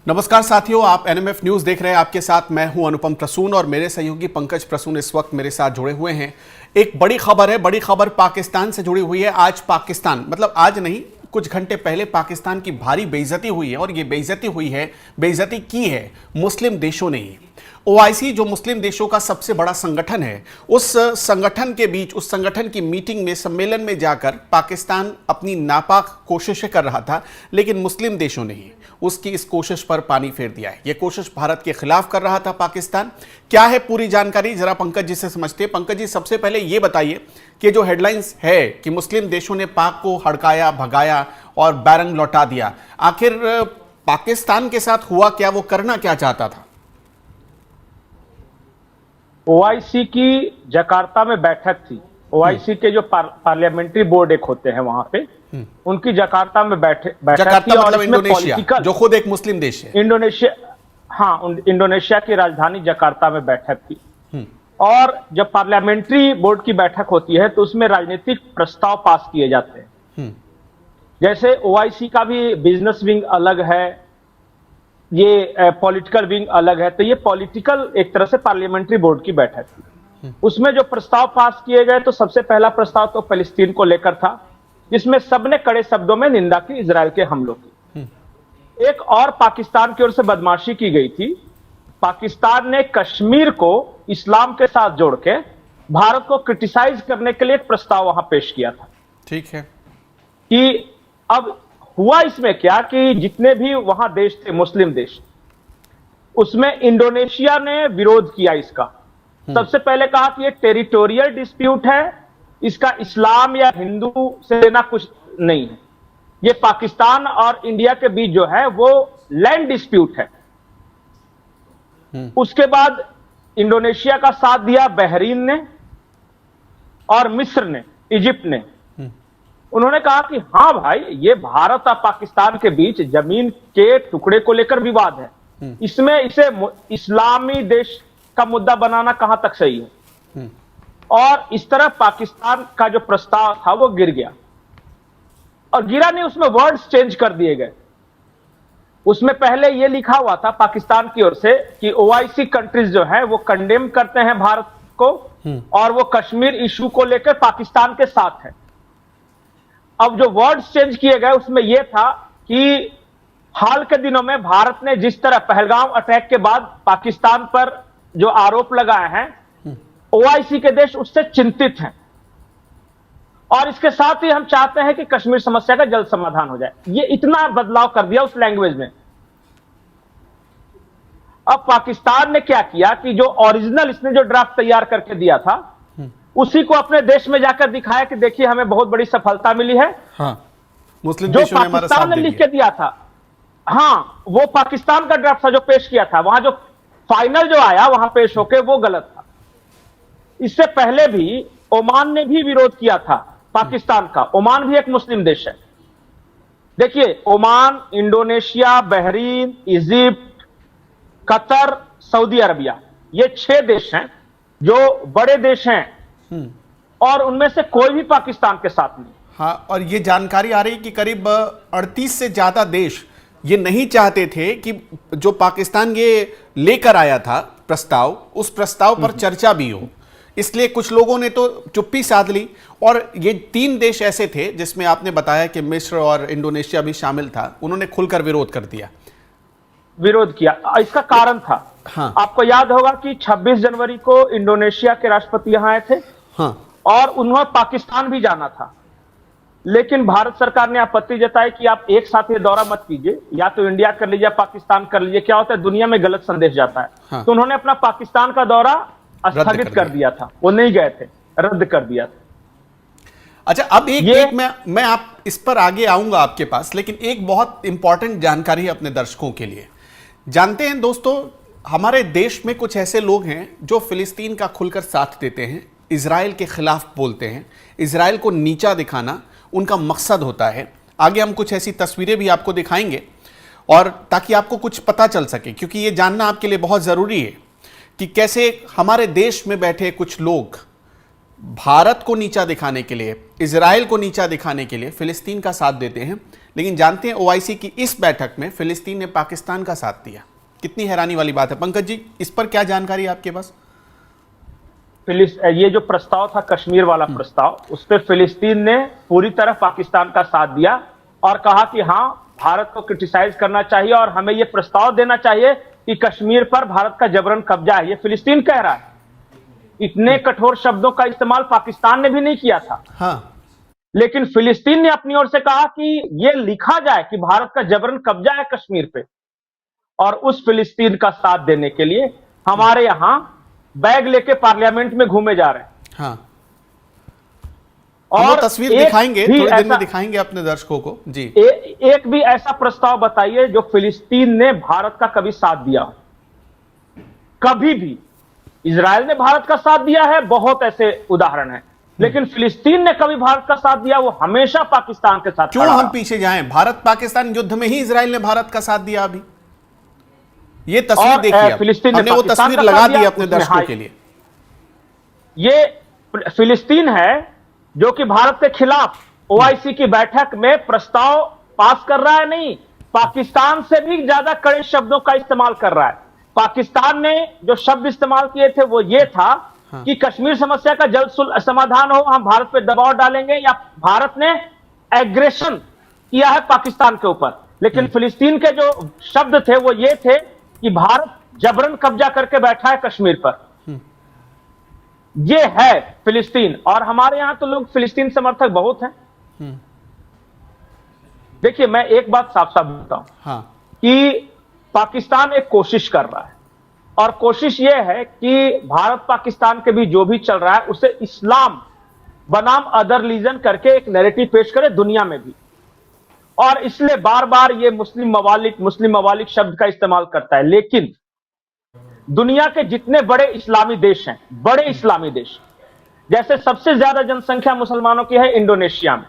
नमस्कार साथियों, आप एनएमएफ न्यूज देख रहे हैं। आपके साथ मैं हूं अनुपम प्रसून और मेरे सहयोगी पंकज प्रसून इस वक्त मेरे साथ जुड़े हुए हैं। एक बड़ी खबर है, बड़ी खबर पाकिस्तान से जुड़ी हुई है। आज पाकिस्तान, मतलब आज नहीं, कुछ घंटे पहले पाकिस्तान की भारी बेइज्जती हुई है और ये बेइज्जती हुई है, बेइज्जती की है मुस्लिम देशों ने ही। ओआईसी जो मुस्लिम देशों का सबसे बड़ा संगठन है, उस संगठन के बीच, उस संगठन की मीटिंग में, सम्मेलन में जाकर पाकिस्तान अपनी नापाक कोशिशें कर रहा था, लेकिन मुस्लिम देशों ने ही उसकी इस कोशिश पर पानी फेर दिया है। यह कोशिश भारत के खिलाफ कर रहा था पाकिस्तान। क्या है पूरी जानकारी, जरा पंकज जी से समझते हैं। पंकज जी, सबसे पहले यह बताइए कि जो हेडलाइंस है कि मुस्लिम देशों ने पाक को हड़काया, भगाया और बैरंग लौटा दिया, आखिर पाकिस्तान के साथ हुआ क्या? वो करना क्या चाहता था? ओआईसी की जकार्ता में बैठक थी। ओआईसी के जो पार्लियामेंट्री बोर्ड एक होते हैं वहां पे, उनकी जकार्ता में बैठक थी। और मतलब इंडोनेशिया, जो खुद एक मुस्लिम देश है। इंडोनेशिया, हाँ, इंडोनेशिया की राजधानी जकार्ता में बैठक थी। और जब पार्लियामेंट्री बोर्ड की बैठक होती है तो उसमें राजनीतिक प्रस्ताव पास किए जाते हैं। जैसे ओआईसी का भी बिजनेस विंग अलग है, ये पॉलिटिकल विंग अलग है, तो ये पॉलिटिकल एक तरह से पार्लियामेंट्री बोर्ड की बैठक थी। उसमें जो प्रस्ताव पास किए गए, तो सबसे पहला प्रस्ताव तो फलस्तीन को लेकर था, जिसमें सबने कड़े शब्दों में निंदा की इजरायल के हमलों की। एक और पाकिस्तान की ओर से बदमाशी की गई थी। पाकिस्तान ने कश्मीर को इस्लाम के साथ जोड़ के भारत को क्रिटिसाइज करने के लिए एक प्रस्ताव वहां पेश किया था। ठीक है कि अब हुआ इसमें क्या कि जितने भी वहां देश थे, मुस्लिम देश, उसमें इंडोनेशिया ने विरोध किया इसका। सबसे पहले कहा कि ये टेरिटोरियल डिस्प्यूट है, इसका इस्लाम या हिंदू से लेना कुछ नहीं है, ये पाकिस्तान और इंडिया के बीच जो है वो लैंड डिस्प्यूट है। उसके बाद इंडोनेशिया का साथ दिया बहरीन ने और मिस्र ने, इजिप्ट ने। उन्होंने कहा कि हाँ भाई, ये भारत और पाकिस्तान के बीच जमीन के टुकड़े को लेकर विवाद है, इसमें इसे इस्लामी देश का मुद्दा बनाना कहां तक सही है। और इस तरह पाकिस्तान का जो प्रस्ताव था वो गिर गया। और गिरा नहीं, उसमें वर्ड्स चेंज कर दिए गए। उसमें पहले यह लिखा हुआ था पाकिस्तान की ओर से कि ओआईसी कंट्रीज जो है वो कंडेम करते हैं भारत को और वो कश्मीर इशू को लेकर पाकिस्तान के साथ है। अब जो वर्ड्स चेंज किए गए उसमें यह था कि हाल के दिनों में भारत ने जिस तरह पहलगाम अटैक के बाद पाकिस्तान पर जो आरोप लगाए हैं, ओआईसी के देश उससे चिंतित हैं और इसके साथ ही हम चाहते हैं कि कश्मीर समस्या का जल्द समाधान हो जाए। ये इतना बदलाव कर दिया उस लैंग्वेज में। अब पाकिस्तान ने क्या किया कि जो ओरिजिनल इसने जो ड्राफ्ट तैयार करके दिया था, उसी को अपने देश में जाकर दिखाया कि देखिए हमें बहुत बड़ी सफलता मिली है। हाँ, मुस्लिम जो देशों ने हमारा साथ पाकिस्तान ने लिख के दिया था, हाँ, वो पाकिस्तान का ड्राफ्ट था जो पेश किया था, वहां जो फाइनल जो आया वहां पेश होके वो गलत था। इससे पहले भी ओमान ने भी विरोध किया था पाकिस्तान का। ओमान भी एक मुस्लिम देश है। देखिए, Oman, Indonesia, Bahrain, Egypt, Qatar, Saudi Arabia, ये 6 देश हैं जो बड़े देश हैं और उनमें से कोई भी पाकिस्तान के साथ नहीं। हाँ, और ये जानकारी आ रही कि करीब 38 से ज्यादा देश ये नहीं चाहते थे कि जो पाकिस्तान ये लेकर आया था प्रस्ताव, उस प्रस्ताव पर चर्चा भी हो। इसलिए कुछ लोगों ने तो चुप्पी साध ली। और ये 3 देश ऐसे थे जिसमें आपने बताया कि मिस्र और इंडोनेशिया भी शामिल था, उन्होंने खुलकर विरोध कर दिया, विरोध किया। इसका कारण था, हाँ, आपको याद होगा कि 26 जनवरी को इंडोनेशिया के राष्ट्रपति यहां आए थे, हाँ, और उन्होंने पाकिस्तान भी जाना था, लेकिन भारत सरकार ने आपत्ति जताई कि आप एक साथ ये दौरा मत कीजिए, या तो इंडिया कर लीजिए, पाकिस्तान कर लीजिए, क्या होता है दुनिया में गलत संदेश जाता है। हाँ। तो उन्होंने अपना पाकिस्तान का दौरा स्थगित कर दिया था, वो नहीं गए थे, रद्द कर दिया था। अच्छा, अब एक मैं आप इस पर आगे आऊंगा आपके पास, लेकिन एक बहुत इंपॉर्टेंट जानकारी है अपने दर्शकों के लिए। जानते हैं दोस्तों, हमारे देश में कुछ ऐसे लोग हैं जो फिलिस्तीन का खुलकर साथ देते हैं, इजराइल के खिलाफ बोलते हैं, इजराइल को नीचा दिखाना उनका मकसद होता है। आगे हम कुछ ऐसी तस्वीरें भी आपको दिखाएंगे, और ताकि आपको कुछ पता चल सके, क्योंकि ये जानना आपके लिए बहुत ज़रूरी है कि कैसे हमारे देश में बैठे कुछ लोग भारत को नीचा दिखाने के लिए, इजराइल को नीचा दिखाने के लिए फिलिस्तीन का साथ देते हैं, लेकिन जानते हैं ओआईसी की इस बैठक में फिलिस्तीन ने पाकिस्तान का साथ दिया। कितनी हैरानी वाली बात है। पंकज जी, इस पर क्या जानकारी है आपके पास? ये जो प्रस्ताव था कश्मीर वाला प्रस्ताव, उस पर फिलिस्तीन ने पूरी तरह पाकिस्तान का साथ दिया और कहा कि हां, भारत को क्रिटिसाइज करना चाहिए और हमें यह प्रस्ताव देना चाहिए कि कश्मीर पर भारत का जबरन कब्जा है। ये फिलिस्तीन कह रहा है। इतने कठोर शब्दों का इस्तेमाल पाकिस्तान ने भी नहीं किया था। हाँ। लेकिन फिलिस्तीन ने अपनी ओर से कहा कि यह लिखा जाए कि भारत का जबरन कब्जा है कश्मीर पे, और उस फिलिस्तीन का साथ देने के लिए हमारे यहां बैग लेके पार्लियामेंट में घूमे जा रहे हैं। हाँ। और वो तस्वीर दिखाएंगे, थोड़ी देर में दिखाएंगे अपने दर्शकों को जी। एक भी ऐसा प्रस्ताव बताइए जो फिलिस्तीन ने भारत का कभी साथ दिया हो। कभी भी। इजराइल ने भारत का साथ दिया है, बहुत ऐसे उदाहरण हैं, लेकिन फिलिस्तीन ने कभी भारत का साथ दिया, वो हमेशा पाकिस्तान के साथ। क्यों हम पीछे जाएं? भारत पाकिस्तान युद्ध में ही इजराइल ने भारत का साथ दिया। अभी ये तस्वीर देखिए, फिलिस्तीन हमने वो तस्वीर लगा दी अपने दर्शकों के लिए। ये फिलिस्तीन है जो कि भारत के खिलाफ ओआईसी की बैठक में प्रस्ताव पास कर रहा है। नहीं, पाकिस्तान से भी ज्यादा कड़े शब्दों का इस्तेमाल कर रहा है। पाकिस्तान ने जो शब्द इस्तेमाल किए थे वो ये था कि कश्मीर समस्या का जल्द समाधान हो, हम भारत पे दबाव डालेंगे, या भारत ने एग्रेशन किया है पाकिस्तान के ऊपर। लेकिन फिलिस्तीन के जो शब्द थे वो ये थे कि भारत जबरन कब्जा करके बैठा है कश्मीर पर। ये है फिलिस्तीन। और हमारे यहां तो लोग फिलिस्तीन समर्थक बहुत हैं। देखिए, मैं एक बात साफ साफ बोलता हूं कि पाकिस्तान एक कोशिश कर रहा है, और कोशिश यह है कि भारत पाकिस्तान के बीच जो भी चल रहा है उसे इस्लाम बनाम अदर रिलीजन करके एक नैरेटिव पेश करे दुनिया में भी, और इसलिए बार बार ये मुस्लिम मवालिक शब्द का इस्तेमाल करता है। लेकिन दुनिया के जितने बड़े इस्लामी देश हैं, बड़े इस्लामी देश, जैसे सबसे ज्यादा जनसंख्या मुसलमानों की है इंडोनेशिया में,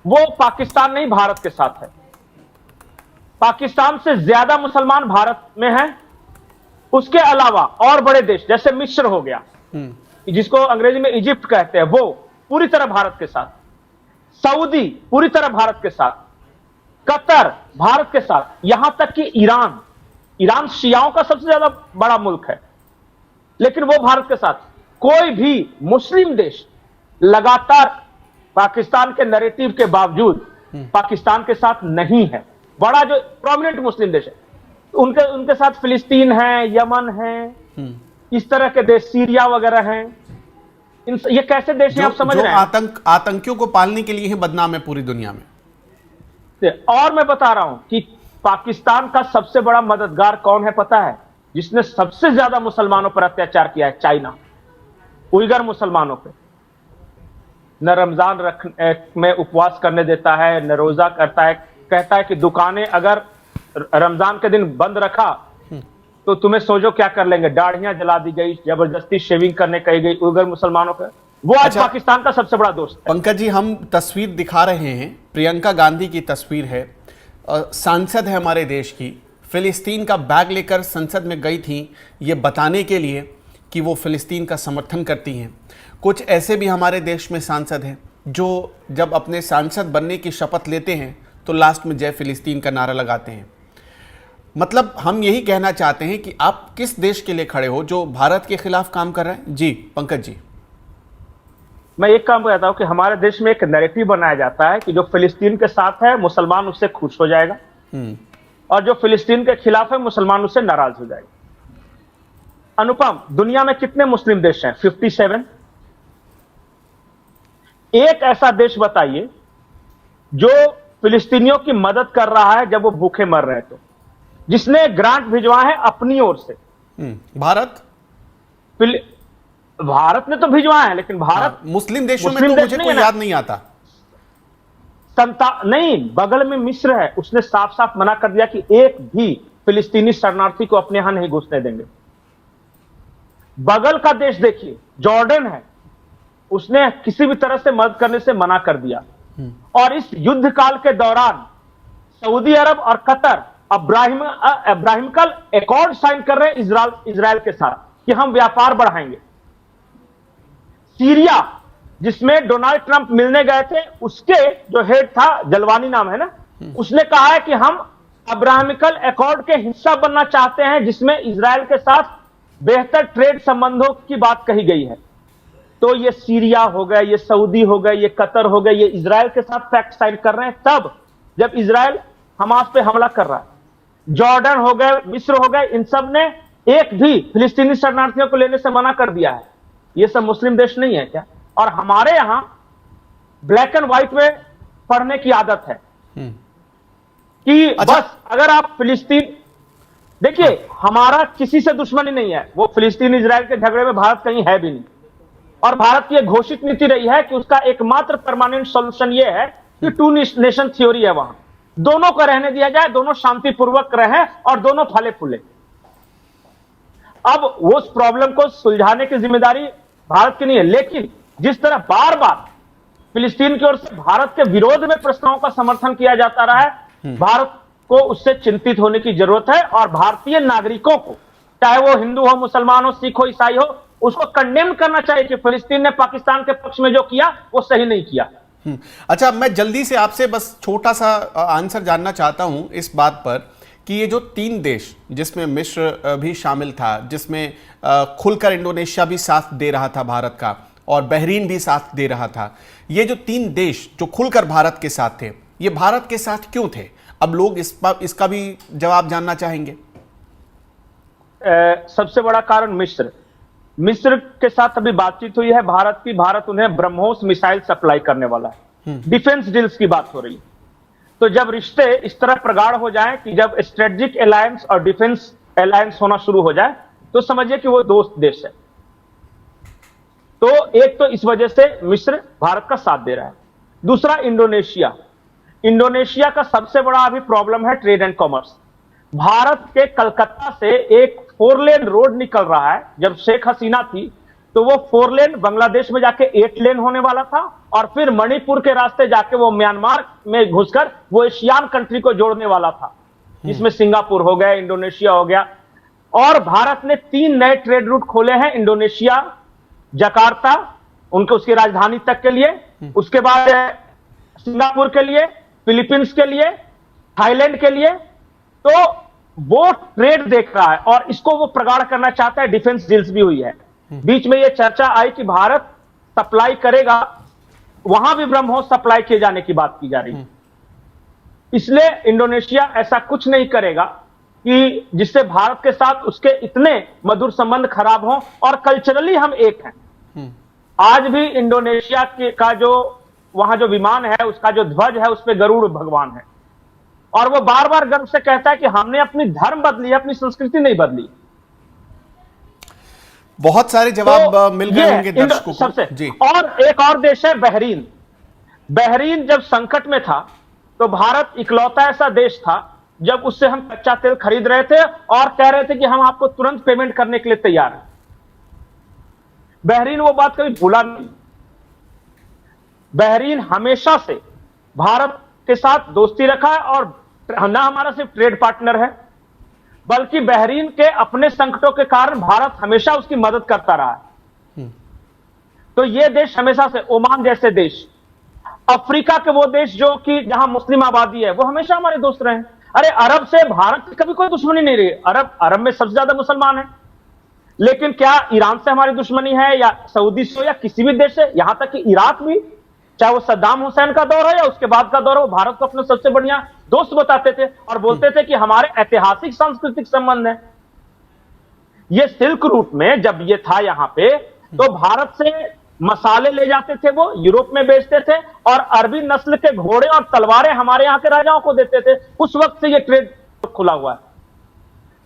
वो पाकिस्तान नहीं भारत के साथ है। पाकिस्तान से ज्यादा मुसलमान भारत में हैं। उसके अलावा और बड़े देश जैसे मिस्र हो गया, जिसको अंग्रेजी में इजिप्ट कहते हैं, वो पूरी तरह भारत के साथ। सऊदी पूरी तरह भारत के साथ। कतर भारत के साथ। यहां तक कि ईरान शियाओं का सबसे ज्यादा बड़ा मुल्क है, लेकिन वो भारत के साथ। कोई भी मुस्लिम देश लगातार पाकिस्तान के नैरेटिव के बावजूद पाकिस्तान के साथ नहीं है। बड़ा जो प्रोमिनेंट मुस्लिम देश है उनके साथ फिलिस्तीन है, यमन है, इस तरह के देश, सीरिया वगैरह हैं। ये कैसे देश हैं आप समझ रहे हैं? आतंकियों को पालने के लिए ही बदनाम है पूरी दुनिया में। और मैं बता रहा हूं कि पाकिस्तान का सबसे बड़ा मददगार कौन है पता है? जिसने सबसे ज्यादा मुसलमानों पर अत्याचार किया है, चाइना। उइगर मुसलमानों पे न रमजान में उपवास करने देता है, न रोजा करता है। कहता है कि दुकानें अगर रमजान के दिन बंद रखा तो तुम्हें सोचो क्या कर लेंगे। दाढ़ियां जला दी गई, जबरदस्ती शेविंग करने कही गई उइगर मुसलमानों पर। वो आज पाकिस्तान का सबसे बड़ा दोस्त है। पंकज जी, हम तस्वीर दिखा रहे हैं, प्रियंका गांधी की तस्वीर है, सांसद है हमारे देश की, फिलिस्तीन का बैग लेकर संसद में गई थी ये बताने के लिए कि वो फिलिस्तीन का समर्थन करती हैं। कुछ ऐसे भी हमारे देश में सांसद हैं जो जब अपने सांसद बनने की शपथ लेते हैं तो लास्ट में जय फिलिस्तीन का नारा लगाते हैं। मतलब हम यही कहना चाहते हैं कि आप किस देश के लिए खड़े हो जो भारत के खिलाफ काम कर रहे हैं? जी पंकज जी, मैं एक काम कहता हूं कि हमारे देश में एक नैरेटिव बनाया जाता है कि जो फिलिस्तीन के साथ है मुसलमान उससे खुश हो जाएगा, और जो फिलिस्तीन के खिलाफ है मुसलमान उससे नाराज हो जाएगा। अनुपम, दुनिया में कितने मुस्लिम देश हैं? 57। एक ऐसा देश बताइए जो फिलिस्तीनियों की मदद कर रहा है जब वो भूखे मर रहे हैं, तो जिसने ग्रांट भिजवा है अपनी ओर से। भारत ने तो भिजवाया है, लेकिन भारत मुस्लिम देशों में तो मुझे कोई याद नहीं आता। नहीं, बगल में मिस्र है, उसने साफ साफ मना कर दिया कि एक भी फिलिस्तीनी शरणार्थी को अपने यहां नहीं घुसने देंगे। बगल का देश देखिए, जॉर्डन है, उसने किसी भी तरह से मदद करने से मना कर दिया। और इस युद्ध काल के दौरान सऊदी अरब और कतर अब्राहिमिकल एकॉर्ड साइन कर रहे हैं इजराइल के साथ कि हम व्यापार बढ़ाएंगे। सीरिया, जिसमें डोनाल्ड ट्रंप मिलने गए थे, उसके जो हेड था, जलवानी नाम है ना, उसने कहा है कि हम अब्राहमिकल अकॉर्ड के हिस्सा बनना चाहते हैं, जिसमें इजराइल के साथ बेहतर ट्रेड संबंधों की बात कही गई है। तो ये सीरिया हो गए, ये सऊदी हो गए, ये कतर हो गए, ये इजराइल के साथ फैक्ट साइन कर रहे हैं तब जब इजराइल हमास पे हमला कर रहा है। जॉर्डन हो गए, मिस्र हो गए, इन सब ने एक भी फिलिस्तीनी शरणार्थियों को लेने से मना कर दिया है। ये सब मुस्लिम देश नहीं है क्या? और हमारे यहां ब्लैक एंड व्हाइट में पढ़ने की आदत है कि बस अगर आप फिलिस्तीन, देखिए हमारा किसी से दुश्मनी नहीं है, वो फिलिस्तीन इजराइल के झगड़े में भारत कहीं है भी नहीं, और भारत की एक घोषित नीति रही है कि उसका एकमात्र परमानेंट सॉल्यूशन ये है कि टू नेशन थ्योरी है, वहां दोनों को रहने दिया जाए, दोनों शांतिपूर्वक रहें और दोनों फले फूले। अब वो उस प्रॉब्लम को सुलझाने की जिम्मेदारी भारत की नहीं है, लेकिन जिस तरह बार बार फिलिस्तीन की ओर से भारत के विरोध में प्रस्तावों का समर्थन किया जाता रहा है, भारत को उससे चिंतित होने की जरूरत है। और भारतीय नागरिकों को, चाहे वो हिंदू हो, मुसलमान हो, सिख हो, ईसाई हो, उसको कंडेम करना चाहिए कि फिलिस्तीन ने पाकिस्तान के पक्ष में जो किया वो सही नहीं किया। अच्छा, मैं जल्दी से आपसे बस छोटा सा आंसर जानना चाहता हूं इस बात पर कि ये जो 3 देश, जिसमें मिस्र भी शामिल था, जिसमें खुलकर इंडोनेशिया भी साथ दे रहा था भारत का, और बहरीन भी साथ दे रहा था, ये जो 3 देश जो खुलकर भारत के साथ थे, ये भारत के साथ क्यों थे? अब लोग इसका भी जवाब जानना चाहेंगे। सबसे बड़ा कारण मिस्र के साथ अभी बातचीत हुई है भारत की, भारत उन्हें ब्रह्मोस मिसाइल सप्लाई करने वाला है, डिफेंस डील्स की बात हो रही है। तो जब रिश्ते इस तरह प्रगाढ़ हो जाएं कि जब स्ट्रेटेजिक अलायंस और डिफेंस अलायंस होना शुरू हो जाए, तो समझिए कि वो दोस्त देश है। तो एक तो इस वजह से मिस्र भारत का साथ दे रहा है। दूसरा, इंडोनेशिया का सबसे बड़ा अभी प्रॉब्लम है ट्रेड एंड कॉमर्स। भारत के कलकत्ता से एक 4 लेन रोड निकल रहा है। जब शेख हसीना थी तो वो 4 लेन बांग्लादेश में जाके 8 लेन होने वाला था, और फिर मणिपुर के रास्ते जाके वो म्यांमार में घुसकर वो एशियान कंट्री को जोड़ने वाला था, जिसमें सिंगापुर हो गया, इंडोनेशिया हो गया। और भारत ने 3 नए ट्रेड रूट खोले हैं, इंडोनेशिया, जकार्ता, उसकी राजधानी तक के लिए, उसके बाद सिंगापुर के लिए, फिलीपींस के लिए, थाईलैंड के लिए। तो वो ट्रेड देख रहा है और इसको वो प्रगाढ़ करना चाहता है। डिफेंस डील्स भी हुई है। बीच में ये चर्चा आई कि भारत सप्लाई करेगा, वहां भी ब्रह्मोस सप्लाई किए जाने की बात की जा रही है। इसलिए इंडोनेशिया ऐसा कुछ नहीं करेगा कि जिससे भारत के साथ उसके इतने मधुर संबंध खराब हों, और कल्चरली हम एक हैं। आज भी इंडोनेशिया का जो वहां जो विमान है, उसका जो ध्वज है, उस पर गरुड़ भगवान है, और वो बार बार गर्व से कहता है कि हमने अपनी धर्म बदली, अपनी संस्कृति नहीं बदली। बहुत सारे जवाब मिल गए होंगे दर्शकों को सबसे जी। और एक और देश है बहरीन। बहरीन जब संकट में था तो भारत इकलौता ऐसा देश था जब उससे हम कच्चा तेल खरीद रहे थे और कह रहे थे कि हम आपको तुरंत पेमेंट करने के लिए तैयार हैं। बहरीन वो बात कभी भूला नहीं। बहरीन हमेशा से भारत के साथ दोस्ती रखा है, और ना हमारा सिर्फ ट्रेड पार्टनर है, बल्कि बहरीन के अपने संकटों के कारण भारत हमेशा उसकी मदद करता रहा है। तो ये देश हमेशा से, ओमान जैसे देश, अफ्रीका के वो देश जो कि जहां मुस्लिम आबादी है, वो हमेशा हमारे दोस्त रहे हैं। अरे अरब से भारत की कभी कोई दुश्मनी नहीं रही। अरब में सबसे ज्यादा मुसलमान है, लेकिन क्या ईरान से हमारी दुश्मनी है, या सऊदी से, या किसी भी देश से? यहां तक कि इराक भी, चाहे वो सद्दाम हुसैन का दौर है या उसके बाद का दौर हो, भारत को अपने सबसे बढ़िया दोस्त बताते थे और बोलते थे कि हमारे ऐतिहासिक सांस्कृतिक संबंध है। ये सिल्क रूट में जब ये था यहां पे, तो भारत से मसाले ले जाते थे, वो यूरोप में बेचते थे, और अरबी नस्ल के घोड़े और तलवारें हमारे यहां के राजाओं को देते थे। उस वक्त से ये ट्रेड खुला हुआ है।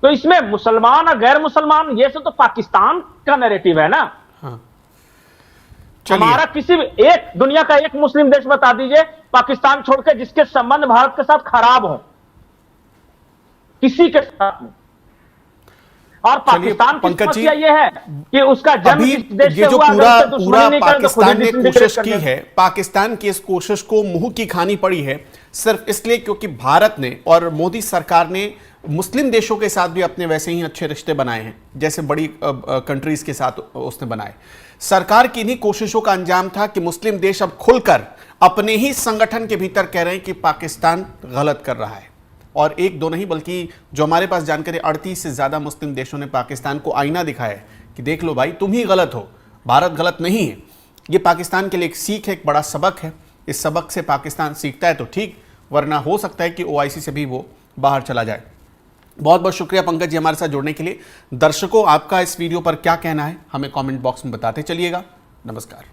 तो इसमें मुसलमान और गैर मुसलमान, ये सब तो पाकिस्तान का नैरेटिव है ना। हाँ। हमारा किसी एक दुनिया का एक मुस्लिम देश बता दीजिए पाकिस्तान छोड़कर जिसके संबंध भारत के साथ खराब हो, किसी के साथ नहीं। और पाकिस्तान की समस्या यह है कि उसका जन्म इस देश से हुआ, पूरा पाकिस्तान ने कोशिश की है, पाकिस्तान की इस कोशिश को मुंह की खानी पड़ी है, सिर्फ इसलिए क्योंकि भारत ने और मोदी सरकार ने मुस्लिम देशों के साथ भी अपने वैसे ही अच्छे रिश्ते बनाए हैं जैसे बड़ी कंट्रीज के साथ उसने बनाए। सरकार की इन्हीं कोशिशों का अंजाम था कि मुस्लिम देश अब खुलकर अपने ही संगठन के भीतर कह रहे हैं कि पाकिस्तान गलत कर रहा है। और एक दो नहीं बल्कि जो हमारे पास जानकारी 38 से ज्यादा मुस्लिम देशों ने पाकिस्तान को आईना दिखाया है कि देख लो भाई, तुम ही गलत हो, भारत गलत नहीं है। ये पाकिस्तान के लिए एक सीख है, एक बड़ा सबक है। इस सबक से पाकिस्तान सीखता है तो ठीक, वरना हो सकता है कि ओआईसी से भी वो बाहर चला जाए। बहुत बहुत शुक्रिया पंकज जी हमारे साथ जुड़ने के लिए। दर्शकों, आपका इस वीडियो पर क्या कहना है हमें कमेंट बॉक्स में बताते चलिएगा। नमस्कार।